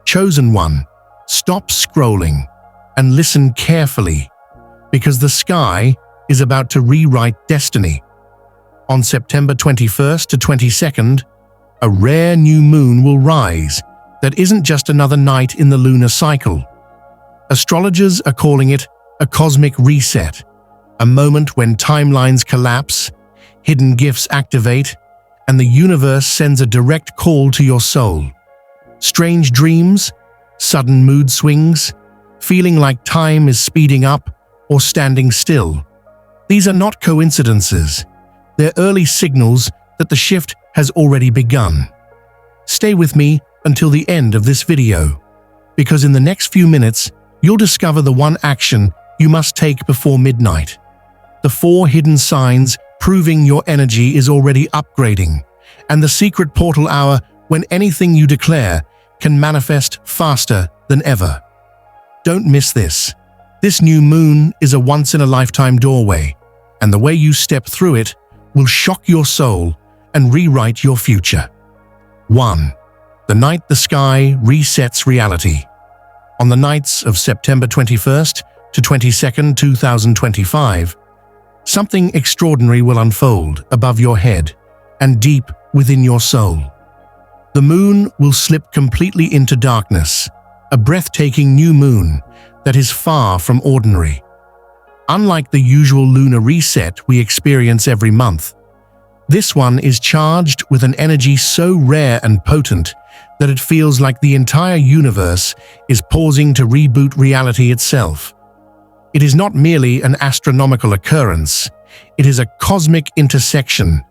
Chosen one, stop scrolling and listen carefully, because the sky is about to rewrite destiny. On September 21st to 22nd, a rare new moon will rise that isn't just another night in the lunar cycle. Astrologers are calling it a cosmic reset, a moment when timelines collapse, hidden gifts activate, and the universe sends a direct call to your soul. Strange dreams, sudden mood swings, feeling like time is speeding up or standing still. These are not coincidences. They're early signals that the shift has already begun. Stay with me until the end of this video, because in the next few minutes, you'll discover the one action you must take before midnight. The 4 hidden signs proving your energy is already upgrading, and the secret portal hour when anything you declare can manifest faster than ever. Don't miss this. This new moon is a once-in-a-lifetime doorway, and the way you step through it will shock your soul and rewrite your future. 1. The night the sky resets reality. On the nights of September 21st to 22nd, 2025, something extraordinary will unfold above your head and deep within your soul. The moon will slip completely into darkness, a breathtaking new moon that is far from ordinary. Unlike the usual lunar reset we experience every month, this one is charged with an energy so rare and potent that it feels like the entire universe is pausing to reboot reality itself. It is not merely an astronomical occurrence, it is a cosmic intersection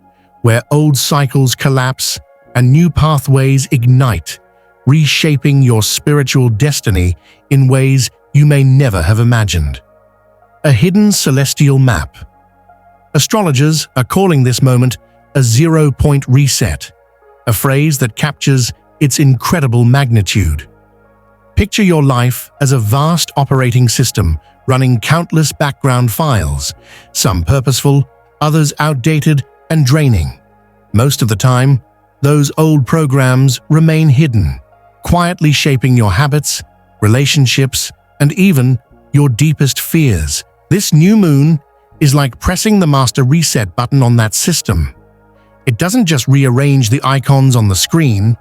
where old cycles collapse and new pathways ignite, reshaping your spiritual destiny in ways you may never have imagined. A hidden celestial map. Astrologers are calling this moment a 0-point reset, a phrase that captures its incredible magnitude. Picture your life as a vast operating system running countless background files, some purposeful, others outdated and draining. Most of the time, those old programs remain hidden, quietly shaping your habits, relationships, and even your deepest fears. This new moon is like pressing the master reset button on that system. It doesn't just rearrange the icons on the screen,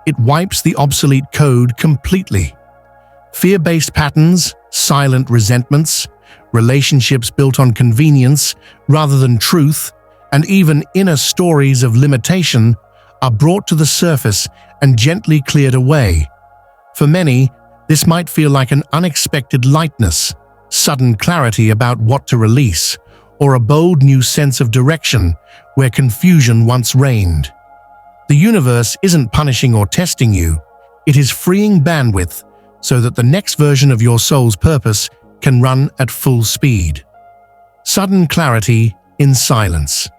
it wipes the obsolete code completely. Fear-based patterns, silent resentments, relationships built on convenience rather than truth, and even inner stories of limitation are brought to the surface and gently cleared away. For many, this might feel like an unexpected lightness, sudden clarity about what to release, or a bold new sense of direction where confusion once reigned. The universe isn't punishing or testing you, it is freeing bandwidth so that the next version of your soul's purpose can run at full speed. Sudden clarity in silence.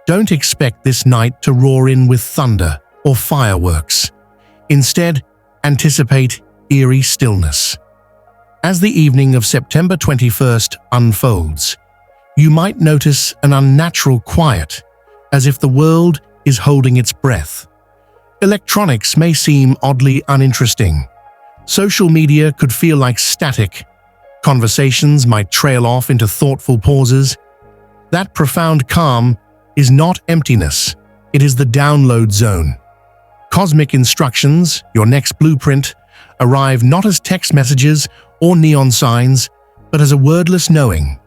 Don't expect this night to roar in with thunder or fireworks. Instead, anticipate eerie stillness. As the evening of September 21st unfolds, you might notice an unnatural quiet, as if the world is holding its breath. Electronics may seem oddly uninteresting. Social media could feel like static. Conversations might trail off into thoughtful pauses. That profound calm is not emptiness, it is the download zone. Cosmic instructions, your next blueprint, arrive not as text messages or neon signs, but as a wordless knowing.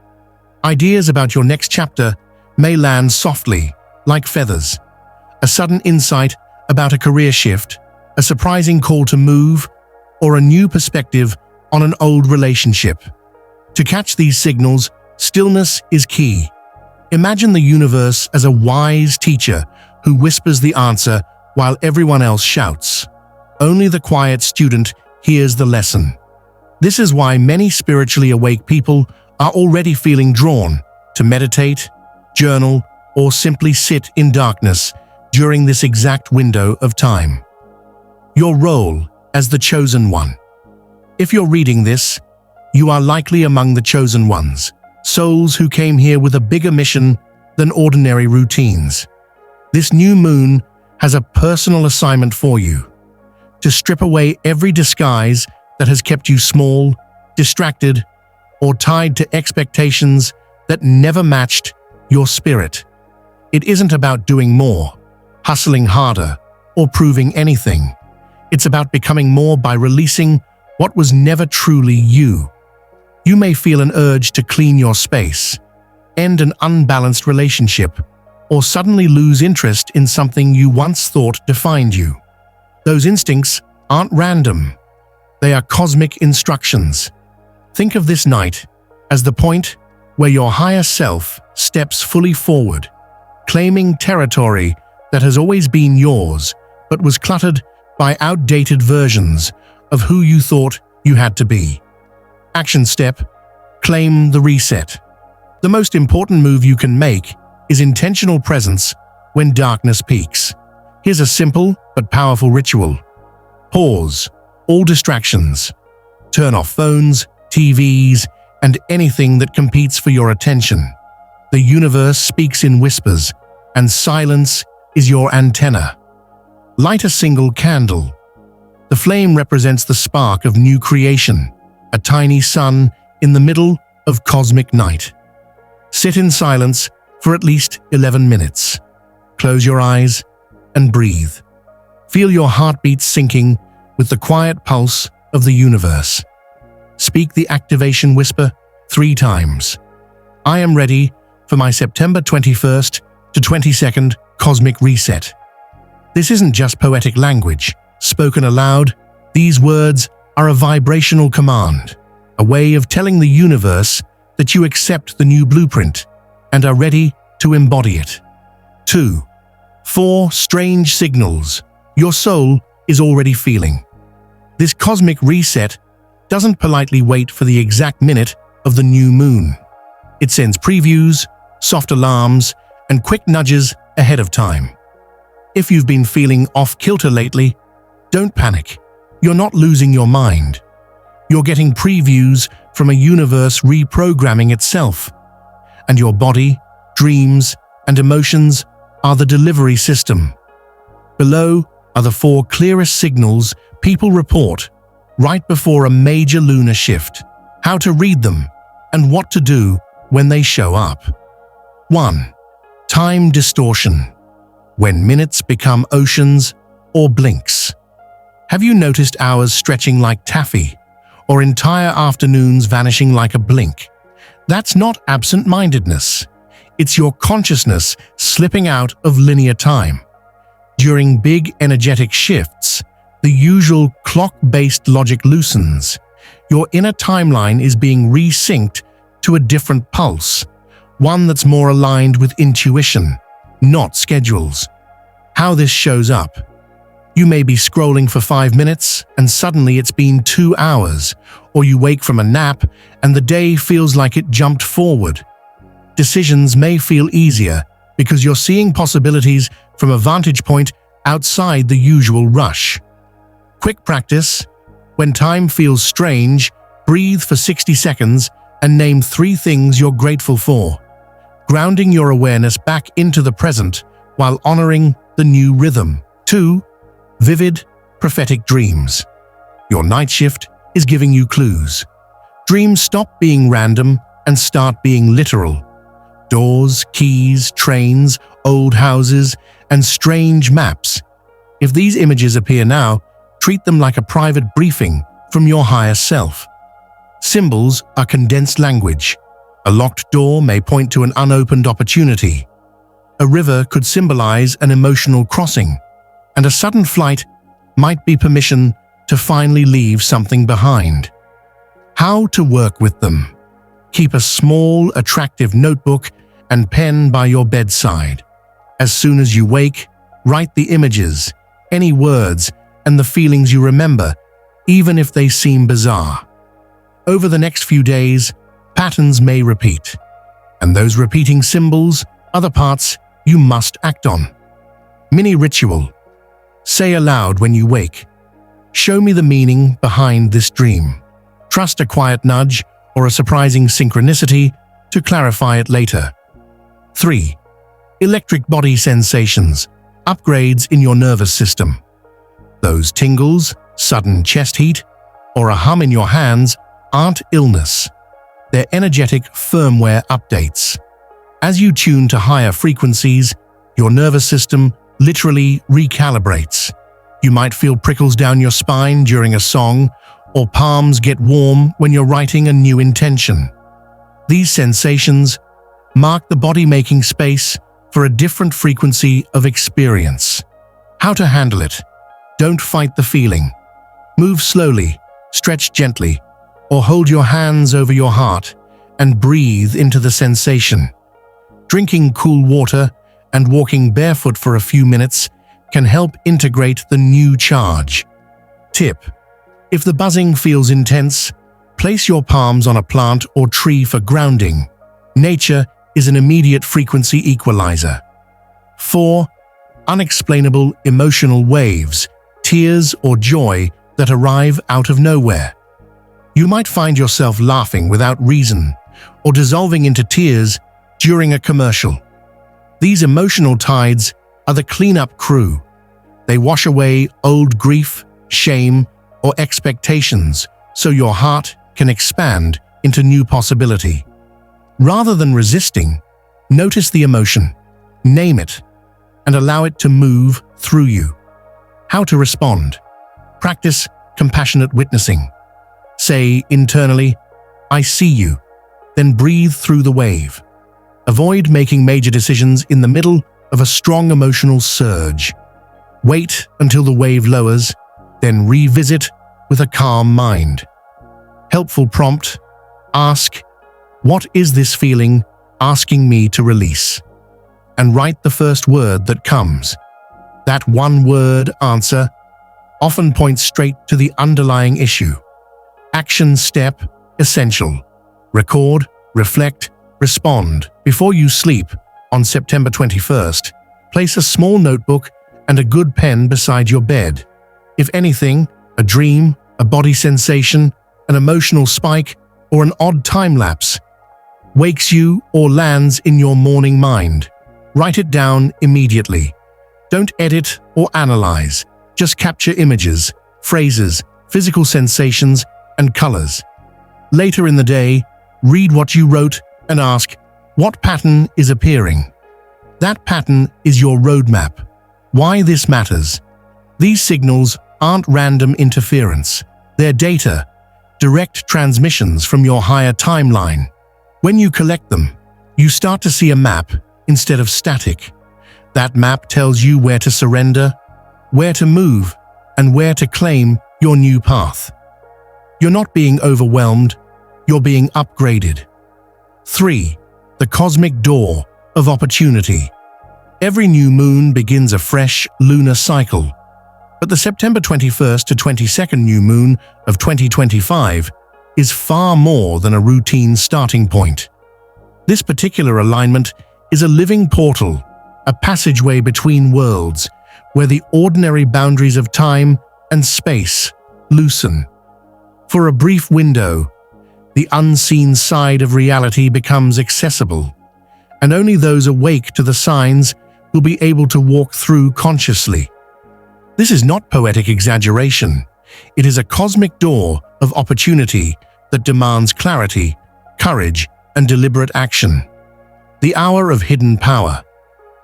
Ideas about your next chapter may land softly, like feathers. A sudden insight about a career shift, a surprising call to move, or a new perspective on an old relationship. To catch these signals, stillness is key. Imagine the universe as a wise teacher who whispers the answer while everyone else shouts. Only the quiet student hears the lesson. This is why many spiritually awake people are already feeling drawn to meditate, journal, or simply sit in darkness during this exact window of time. Your role as the chosen one. If you're reading this, you are likely among the chosen ones, souls who came here with a bigger mission than ordinary routines. This new moon has a personal assignment for you, to strip away every disguise that has kept you small, distracted, or tied to expectations that never matched your spirit. It isn't about doing more, hustling harder, or proving anything. It's about becoming more by releasing what was never truly you. You may feel an urge to clean your space, end an unbalanced relationship, or suddenly lose interest in something you once thought defined you. Those instincts aren't random. They are cosmic instructions. Think of this night as the point where your higher self steps fully forward, claiming territory that has always been yours but was cluttered by outdated versions of who you thought you had to be. Action step: claim the reset. The most important move you can make is intentional presence when darkness peaks. Here's a simple but powerful ritual. Pause all distractions. Turn off phones, TVs, and anything that competes for your attention. The universe speaks in whispers, and silence is your antenna. Light a single candle. The flame represents the spark of new creation, a tiny sun in the middle of cosmic night. Sit in silence for at least 11 minutes. Close your eyes and breathe. Feel your heartbeat syncing with the quiet pulse of the universe. Speak the activation whisper 3 times. I am ready for my September 21st to 22nd cosmic reset. This isn't just poetic language. Spoken aloud, these words are a vibrational command, a way of telling the universe that you accept the new blueprint and are ready to embody it. 2. 4 strange signals your soul is already feeling. This cosmic reset doesn't politely wait for the exact minute of the new moon. It sends previews, soft alarms, and quick nudges ahead of time. If you've been feeling off-kilter lately, don't panic. You're not losing your mind. You're getting previews from a universe reprogramming itself. And your body, dreams, and emotions are the delivery system. Below are the 4 clearest signals people report right before a major lunar shift, how to read them, and what to do when they show up. 1. Time distortion. When minutes become oceans or blinks. Have you noticed hours stretching like taffy, or entire afternoons vanishing like a blink? That's not absent-mindedness. It's your consciousness slipping out of linear time. During big energetic shifts, the usual clock-based logic loosens. Your inner timeline is being resynced to a different pulse, one that's more aligned with intuition, not schedules. How this shows up. You may be scrolling for 5 minutes and suddenly it's been 2 hours, or you wake from a nap and the day feels like it jumped forward. Decisions may feel easier because you're seeing possibilities from a vantage point outside the usual rush. Quick practice: when time feels strange, breathe for 60 seconds and name 3 things you're grateful for, grounding your awareness back into the present while honoring the new rhythm. 2. Vivid, prophetic dreams. Your night shift is giving you clues. Dreams stop being random and start being literal. Doors, keys, trains, old houses, and strange maps. If these images appear now, treat them like a private briefing from your higher self. Symbols are condensed language. A locked door may point to an unopened opportunity. A river could symbolize an emotional crossing, and a sudden flight might be permission to finally leave something behind. How to work with them. Keep a small, attractive notebook and pen by your bedside. As soon as you wake, write the images, any words, and the feelings you remember, even if they seem bizarre. Over the next few days, patterns may repeat, and those repeating symbols are the parts you must act on. Mini ritual. Say aloud when you wake, "Show me the meaning behind this dream." Trust a quiet nudge or a surprising synchronicity to clarify it later. 3. Electric body sensations. Upgrades in your nervous system. Those tingles, sudden chest heat, or a hum in your hands aren't illness. They're energetic firmware updates. As you tune to higher frequencies, your nervous system literally recalibrates. You might feel prickles down your spine during a song, or palms get warm when you're writing a new intention. These sensations mark the body making space for a different frequency of experience. How to handle it? Don't fight the feeling. Move slowly, stretch gently, or hold your hands over your heart and breathe into the sensation. Drinking cool water and walking barefoot for a few minutes can help integrate the new charge. Tip: if the buzzing feels intense, place your palms on a plant or tree for grounding. Nature is an immediate frequency equalizer. 4. Unexplainable emotional waves, tears or joy that arrive out of nowhere. You might find yourself laughing without reason or dissolving into tears during a commercial. These emotional tides are the cleanup crew. They wash away old grief, shame, or expectations so your heart can expand into new possibility. Rather than resisting, notice the emotion, name it, and allow it to move through you. How to respond? Practice compassionate witnessing. Say internally, "I see you," then breathe through the wave. Avoid making major decisions in the middle of a strong emotional surge. Wait until the wave lowers, then revisit with a calm mind. Helpful prompt: ask, "What is this feeling asking me to release?" And write the first word that comes. That one-word answer often points straight to the underlying issue. Action step essential. Record, reflect, respond. Before you sleep on September 21st, place a small notebook and a good pen beside your bed. If anything, a dream, a body sensation, an emotional spike, or an odd time lapse wakes you or lands in your morning mind, write it down immediately. Don't edit or analyze. Just capture images, phrases, physical sensations, and colors. Later in the day, read what you wrote and ask, what pattern is appearing? That pattern is your roadmap. Why this matters? These signals aren't random interference. They're data, direct transmissions from your higher timeline. When you collect them, you start to see a map instead of static. That map tells you where to surrender, where to move, and where to claim your new path. You're not being overwhelmed, you're being upgraded. 3. The cosmic door of opportunity. Every new moon begins a fresh lunar cycle, but the September 21st to 22nd new moon of 2025 is far more than a routine starting point. This particular alignment is a living portal, a passageway between worlds, where the ordinary boundaries of time and space loosen. For a brief window, the unseen side of reality becomes accessible, and only those awake to the signs will be able to walk through consciously. This is not poetic exaggeration. It is a cosmic door of opportunity that demands clarity, courage, and deliberate action. The hour of hidden power.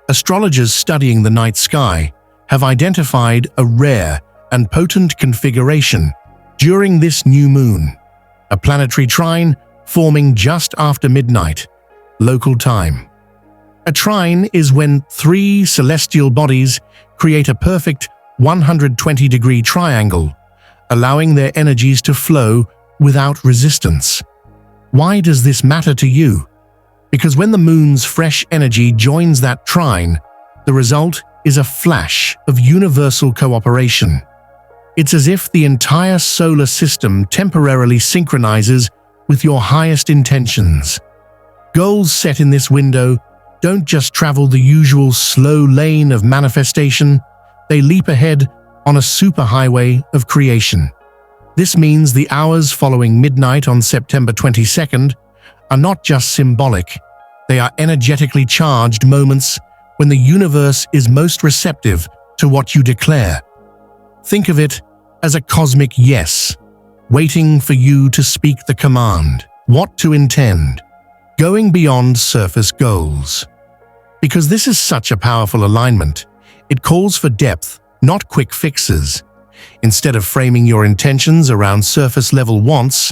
Astrologers studying the night sky have identified a rare and potent configuration during this new moon, a planetary trine forming just after midnight, local time. A trine is when three celestial bodies create a perfect 120-degree triangle, allowing their energies to flow without resistance. Why does this matter to you? Because when the moon's fresh energy joins that trine, the result is a flash of universal cooperation. It's as if the entire solar system temporarily synchronizes with your highest intentions. Goals set in this window don't just travel the usual slow lane of manifestation, they leap ahead on a superhighway of creation. This means the hours following midnight on September 22nd are not just symbolic, they are energetically charged moments when the universe is most receptive to what you declare. Think of it as a cosmic yes, waiting for you to speak the command. What to intend, going beyond surface goals. Because this is such a powerful alignment, it calls for depth, not quick fixes. Instead of framing your intentions around surface-level wants,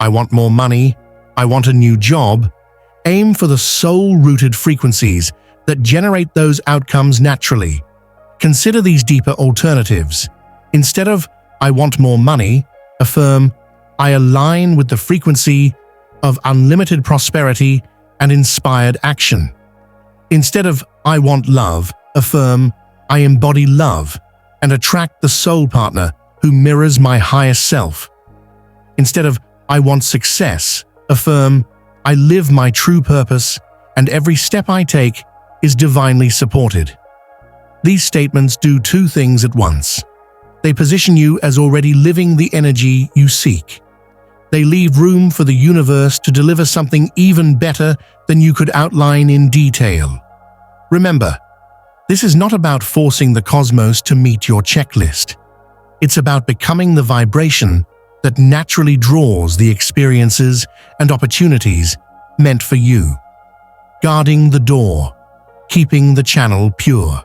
I want more money, I want a new job, aim for the soul-rooted frequencies that generate those outcomes naturally. Consider these deeper alternatives. Instead of, I want more money, affirm, I align with the frequency of unlimited prosperity and inspired action. Instead of, I want love, affirm, I embody love and attract the soul partner who mirrors my highest self. Instead of, I want success, affirm, I live my true purpose and every step I take is divinely supported. These statements do two things at once. They position you as already living the energy you seek. They leave room for the universe to deliver something even better than you could outline in detail. Remember, this is not about forcing the cosmos to meet your checklist. It's about becoming the vibration that naturally draws the experiences and opportunities meant for you. Guarding the door, keeping the channel pure.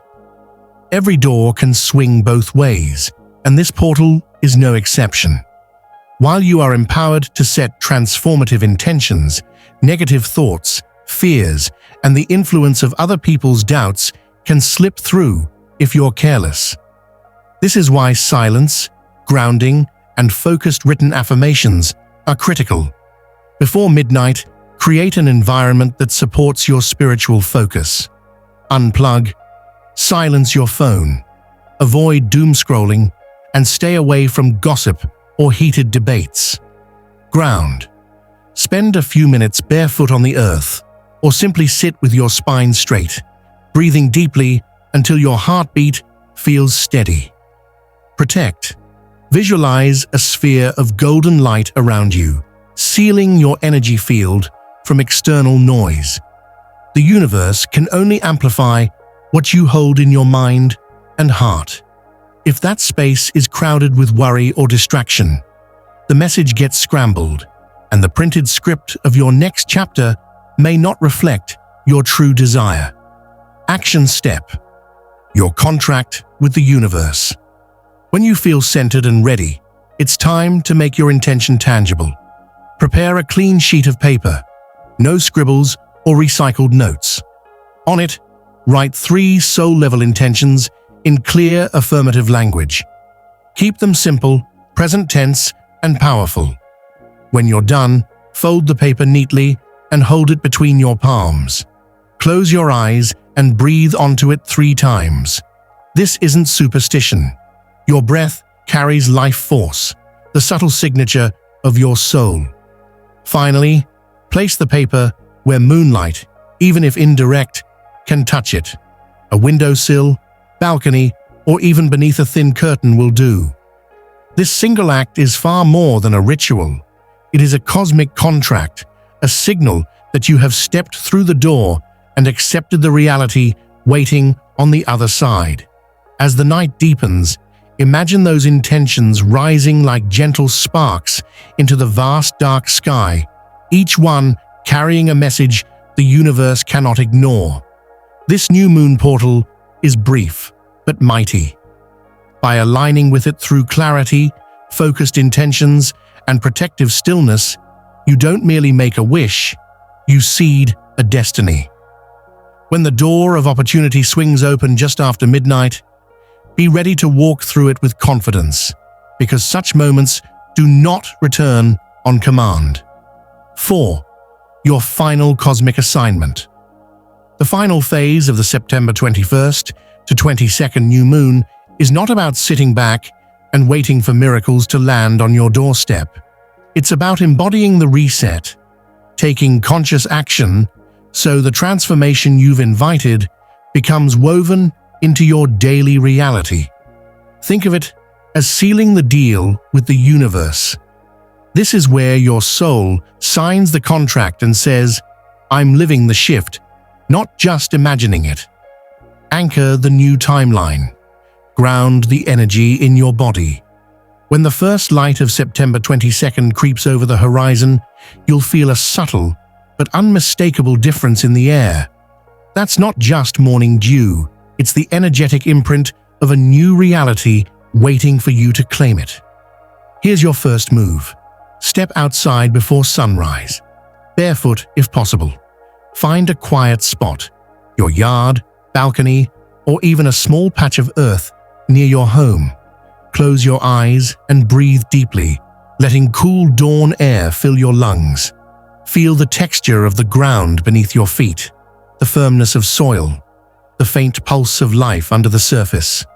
Every door can swing both ways, and this portal is no exception. While you are empowered to set transformative intentions, negative thoughts, fears, and the influence of other people's doubts can slip through if you're careless. This is why silence, grounding, and focused written affirmations are critical. Before midnight, create an environment that supports your spiritual focus. Unplug, silence your phone, avoid doom scrolling, and stay away from gossip or heated debates. Ground. Spend a few minutes barefoot on the earth, or simply sit with your spine straight, breathing deeply until your heartbeat feels steady. Protect. Visualize a sphere of golden light around you, sealing your energy field from external noise. The universe can only amplify what you hold in your mind and heart. If that space is crowded with worry or distraction, the message gets scrambled, and the printed script of your next chapter may not reflect your true desire. Action step. Your contract with the universe. When you feel centered and ready, it's time to make your intention tangible. Prepare a clean sheet of paper, no scribbles or recycled notes. On it, write 3 soul-level intentions in clear, affirmative language. Keep them simple, present tense, and powerful. When you're done, fold the paper neatly and hold it between your palms. Close your eyes and breathe onto it 3 times. This isn't superstition. Your breath carries life force, the subtle signature of your soul. Finally, place the paper where moonlight, even if indirect, can touch it. A windowsill, balcony, or even beneath a thin curtain will do. This single act is far more than a ritual. It is a cosmic contract, a signal that you have stepped through the door and accepted the reality waiting on the other side. As the night deepens, imagine those intentions rising like gentle sparks into the vast dark sky, each one carrying a message the universe cannot ignore. This new moon portal is brief but mighty. By aligning with it through clarity, focused intentions, and protective stillness, you don't merely make a wish, you seed a destiny. When the door of opportunity swings open just after midnight, be ready to walk through it with confidence, because such moments do not return on command. 4. Your final cosmic assignment. The final phase of the September 21st to 22nd new moon is not about sitting back and waiting for miracles to land on your doorstep. It's about embodying the reset, taking conscious action so the transformation you've invited becomes woven into your daily reality. Think of it as sealing the deal with the universe. This is where your soul signs the contract and says, I'm living the shift, not just imagining it. Anchor the new timeline. ground the energy in your body. When the first light of September 22nd creeps over the horizon, you'll feel a subtle but unmistakable difference in the air. That's not just morning dew, it's the energetic imprint of a new reality waiting for you to claim it. Here's your first move. Step outside before sunrise. Barefoot if possible. Find a quiet spot, your yard, balcony, or even a small patch of earth near your home. Close your eyes and breathe deeply, letting cool dawn air fill your lungs. Feel the texture of the ground beneath your feet, the firmness of soil, the faint pulse of life under the surface.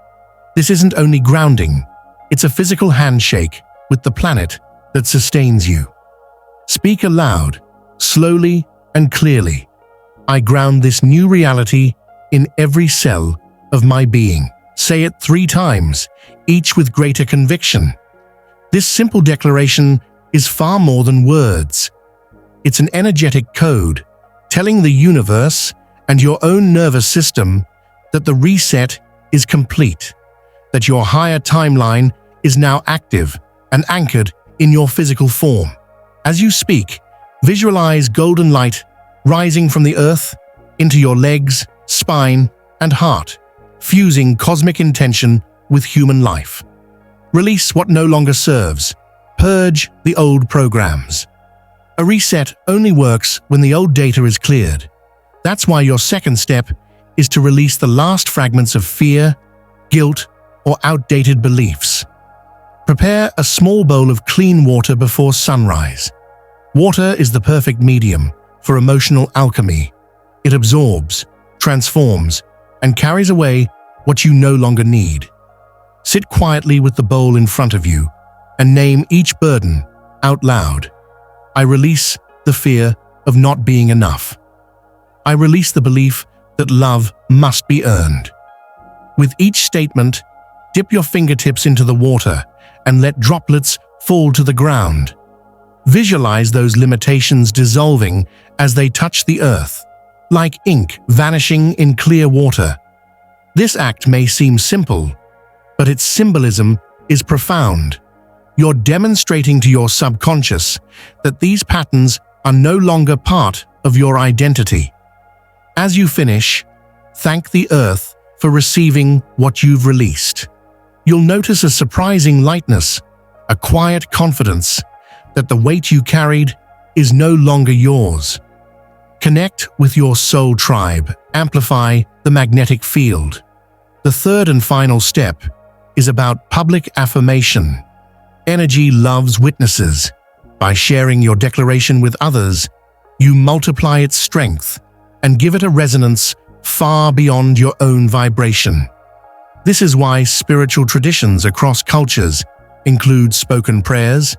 This isn't only grounding, it's a physical handshake with the planet that sustains you. Speak aloud, slowly and clearly. I ground this new reality in every cell of my being. Say it 3 times, each with greater conviction. This simple declaration is far more than words. It's an energetic code telling the universe and your own nervous system that the reset is complete, that your higher timeline is now active and anchored in your physical form. As you speak, visualize golden light rising from the earth into your legs, spine, and heart, fusing cosmic intention with human life. Release what no longer serves. Purge the old programs. A reset only works when the old data is cleared. That's why your second step is to release the last fragments of fear, guilt, or outdated beliefs. Prepare a small bowl of clean water before sunrise. Water is the perfect medium for emotional alchemy. It absorbs, transforms, and carries away what you no longer need. Sit quietly with the bowl in front of you and name each burden out loud. I release the fear of not being enough. I release the belief that love must be earned. With each statement, dip your fingertips into the water and let droplets fall to the ground. Visualize those limitations dissolving as they touch the earth, like ink vanishing in clear water. This act may seem simple, but its symbolism is profound. You're demonstrating to your subconscious that these patterns are no longer part of your identity. As you finish, thank the earth for receiving what you've released. You'll notice a surprising lightness, a quiet confidence that the weight you carried is no longer yours. Connect with your soul tribe, amplify the magnetic field. The third and final step is about public affirmation. Energy loves witnesses. By sharing your declaration with others, you multiply its strength and give it a resonance far beyond your own vibration. This is why spiritual traditions across cultures include spoken prayers,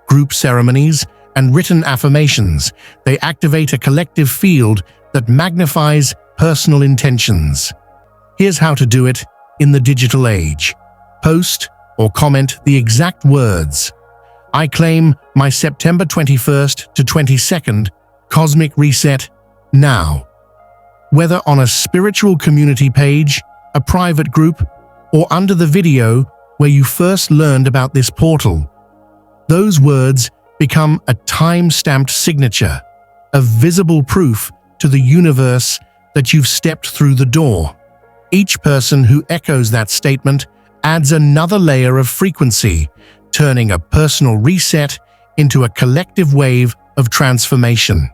group ceremonies, and written affirmations. They activate a collective field that magnifies personal intentions. Here's how to do it in the digital age. Post or comment the exact words. I claim my September 21st to 22nd cosmic reset now. Whether on a spiritual community page, a private group, or under the video where you first learned about this portal, those words become a time-stamped signature, a visible proof to the universe that you've stepped through the door. Each person who echoes that statement adds another layer of frequency, turning a personal reset into a collective wave of transformation.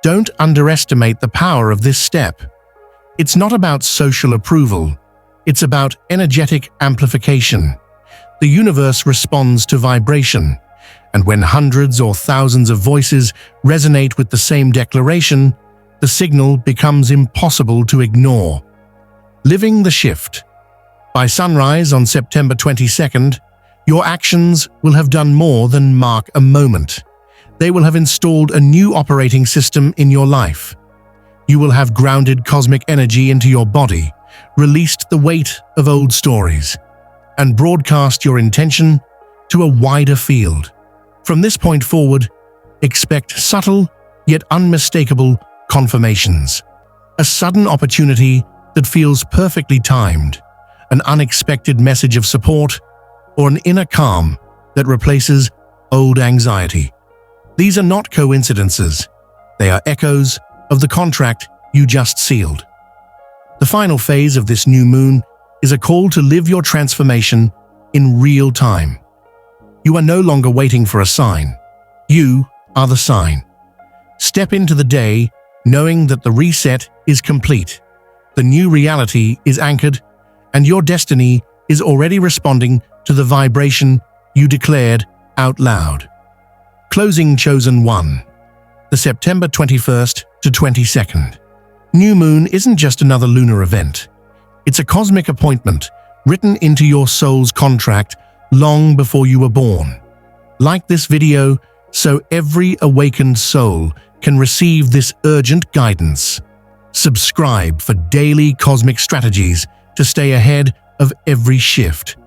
Don't underestimate the power of this step. It's not about social approval, it's about energetic amplification. The universe responds to vibration, and when hundreds or thousands of voices resonate with the same declaration, the signal becomes impossible to ignore. Living the shift. By sunrise on September 22nd, your actions will have done more than mark a moment. They will have installed a new operating system in your life. You will have grounded cosmic energy into your body, released the weight of old stories, and broadcast your intention to a wider field. From this point forward, expect subtle yet unmistakable confirmations. A sudden opportunity that feels perfectly timed, an unexpected message of support, or an inner calm that replaces old anxiety. These are not coincidences. They are echoes of the contract you just sealed. The final phase of this new moon is a call to live your transformation in real time. You are no longer waiting for a sign. You are the sign. Step into the day knowing that the reset is complete, the new reality is anchored, and your destiny is already responding to the vibration you declared out loud. Closing Chosen 1. The September 21st to 22nd. New moon isn't just another lunar event. It's a cosmic appointment written into your soul's contract long before you were born. Like this video so every awakened soul can receive this urgent guidance. Subscribe for daily cosmic strategies to stay ahead of every shift.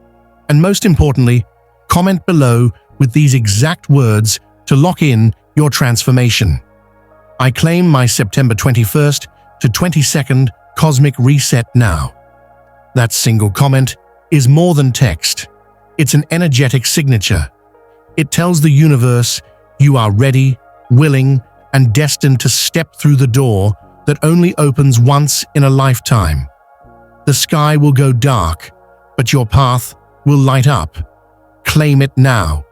And most importantly, comment below with these exact words to lock in your transformation. I claim my September 21st to 22nd cosmic reset now. That single comment is more than text. It's an energetic signature. It tells the universe you are ready, willing, and destined to step through the door that only opens once in a lifetime. The sky will go dark, but your path will light up. Claim it now.